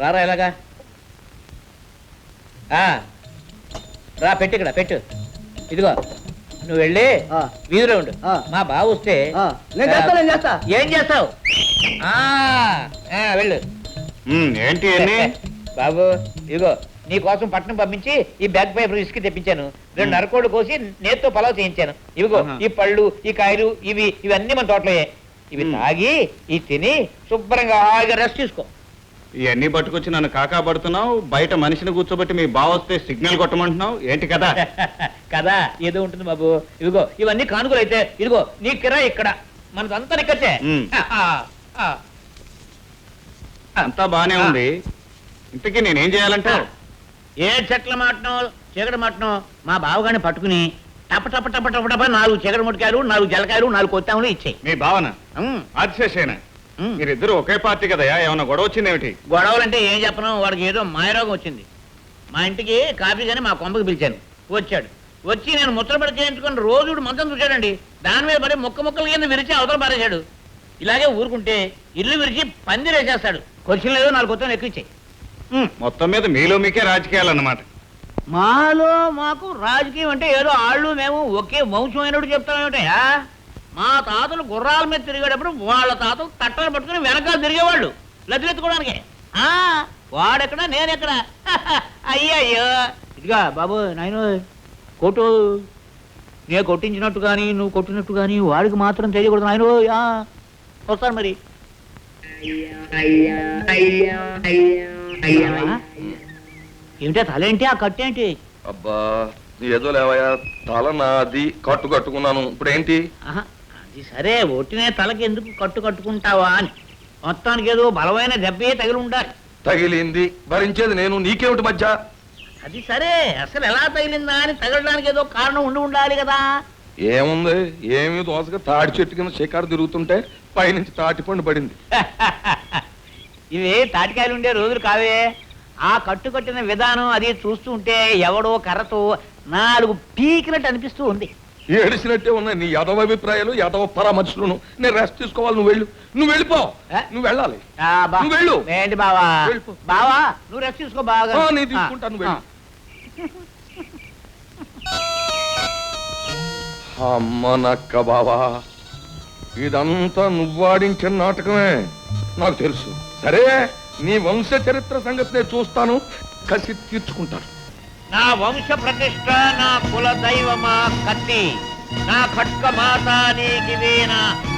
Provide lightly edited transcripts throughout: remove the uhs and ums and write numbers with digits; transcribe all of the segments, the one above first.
రారా ఎలాగా రా పెట్టు ఇక్కడ పెట్టు ఇదిగో నువ్వు వెళ్ళి వీధిలో ఉండు మా బాబు వస్తే ఏం చేస్తావు వెళ్ళు ఏంటి బాబు ఇదిగో నీ కోసం పట్నం పంపించి ఈ బ్యాగ్ పేపర్ ఇసుకి తెప్పించాను 2 అరకోళ్ళు కోసి నేతితో పలావ్ చేయించాను ఇవిగో ఈ పళ్ళు ఈ కాయలు ఇవన్నీ మన తోటలో ఇవి తాగి ఈ తిని శుభ్రంగా హాయిగా రెస్ట్ తీసుకో. ఇవన్నీ పట్టుకొచ్చి నన్ను కాకా పడుతున్నావు, బయట మనిషిని కూర్చోబెట్టి మీ బావ వస్తే సిగ్నల్ కొట్టమంటున్నావు ఏంటి కదా? కదా ఏదో ఉంటుంది బాబు. ఇదిగో ఇవన్నీ కానుకలు అయితే ఇదిగో నీ కిరా ఇక్కడ మనదంతా నిక్కచ్చే. అంతా బానే ఉంది, ఇంతకీ నేనేం చేయాలంటే? ఏ చెట్ల మాటనో చీకటి మాటనో మా బావగాని పట్టుకుని టప టప టప టప టప 4 చీకటి ముటికాయలు 4 జలకాయలు 4 కొత్తాములు ఇచ్చాయి. మీ భావన ఆదిశేషేనా? మీరిద్దరు ఒకే పార్టీ కదయా, ఏమన్నా గొడవ వచ్చిందేమిటి? గొడవలంటే ఏం చెప్పను, వాడికి ఏదో మాయరోగం వచ్చింది. మా ఇంటికి కాఫీ కానీ మా కొంపకి పిలిచాను, వచ్చాడు. వచ్చి నేను ముచ్చటపడి చేయించుకుని రోజు మంచం చూశాడండి. దాని మీద పడి ముక్కలు కింద విరిచి అవతల పారేశాడు. ఇలాగే ఊరుకుంటే ఇల్లు విరిచి పందిరేసేస్తాడు. క్వశ్చన్ లేదు 4 కొత్త ఎక్కిచ్చాయి. మొత్తం మీద మీలో మీకే రాజకీయాలన్నమాట. మాలో మాకు రాజకీయం అంటే ఏదో ఆళ్ళు మేము ఒకే వంశం అయినట్టు చెప్తామేమిటయా? మా తాతలు గుర్రాల మీద తిరిగేటప్పుడు వాళ్ళ తాతలు తట్టలు పట్టుకుని వెనకాల తిరిగేవాళ్ళు లతిలెత్తుకోవడానికి. వాడెక్కడ నేనెక్కడ? అయ్యయ్యో ఇదిగా బాబు నాయన కొట్టు, నేను కొట్టించినట్టు కానీ నువ్వు కొట్టినట్టు కానీ వాడికి మాత్రం తెలియకూడదు నాయన. వస్తాను మరి. ఏమిటా తలేంటి ఆ కట్టేంటి? అబ్బా ఏదో లేవయా, తల నాది కట్టు కట్టుకున్నాను, ఇప్పుడు ఏంటి? అది సరే, ఒట్టినే తలకి ఎందుకు కట్టుకుంటావా అని. మొత్తానికి ఏదో బలమైన దెబ్బే తగిలి ఉండాలి. తగిలింది భరించేది నేను, నీకేమిటి మధ్య? అది సరే, అసలు ఎలా తగిలిందా అని తగలడానికి ఏదో కారణం ఉండాలి కదా. ఏముంది, ఏమి దోసగా తాడి చెట్టు కింద షికారు తిరుగుతుంటే పైనుంచి తాటి పండు పడింది. ఇవి తాటికాయలు ఉండే రోజులు కావే. ఆ కట్టిన విధానం అది చూస్తుంటే ఎవడో కర్రతో 4 పీకినట్టు అనిపిస్తూ ఉంది. ఏడిసినట్టే ఉన్నాయి నీ యాదవ అభిప్రాయాలు, యాదవ పరామర్శలను. నేను రెస్ట్ తీసుకోవాలి, నువ్వు వెళ్ళిపో. నువ్వు వెళ్ళాలి, నువ్వు వెళ్ళు. ఏంటి బావా? బావా నువ్వు రెస్ట్ తీసుకో బాగా. నేను తీసుకుంటాను, వెళ్ళు. అమ్మ నక్క బావా, ఇదంతా నువ్వాడించిన నాటకమే నాకు తెలుసు. సరే, నీ వంశ చరిత్ర సంగతి నేను చూస్తాను, కసి తీర్చుకుంటాను. నా వంశ ప్రతిష్ట, నా కుల దైవమా కత్తి, నా ఖడ్గ మాత నీకివేన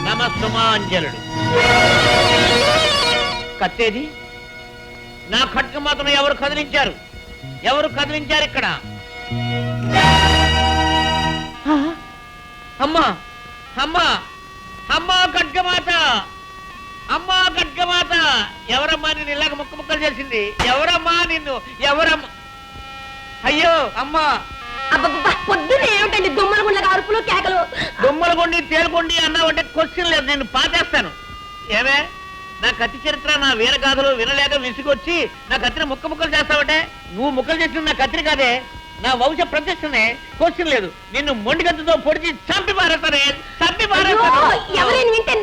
నమస్సుమాంజలుడు. కత్తేది? నా ఖడ్గ మాతను ఎవరు కదిలించారు ఇక్కడ? అమ్మా అమ్మా అమ్మా ఖడ్గమాత, అమ్మా ఖడ్గమాత, ఎవరమ్మా నిన్ను ఇలాగ ముక్కలు చేసింది? ఎవరమ్మా నిన్ను? ఎవరమ్మా? అయ్యో అమ్మా! పొద్దున్న ఏమిటండి దొమ్మలగుండ అరుపులు కేకలు? దొమ్మలగుండి తేలుకొండి అన్నావంటే క్వశ్చన్ లేదు, నేను పాతేస్తాను. ఏమే నా కత్తి చరిత్ర, నా వీరగాథలు వినలేక విసుగొచ్చి నా కత్తిని ముక్కలు చేస్తావంటే? నువ్వు ముక్కలు చేసిన నా కత్తిని కాదే, నా వంశ ప్రతిష్టనే. క్వశ్చన్ లేదు, నిన్ను మొండి కత్తితో పొడిచి చంపి పారేస్తానే. ఎవరైనా వింటే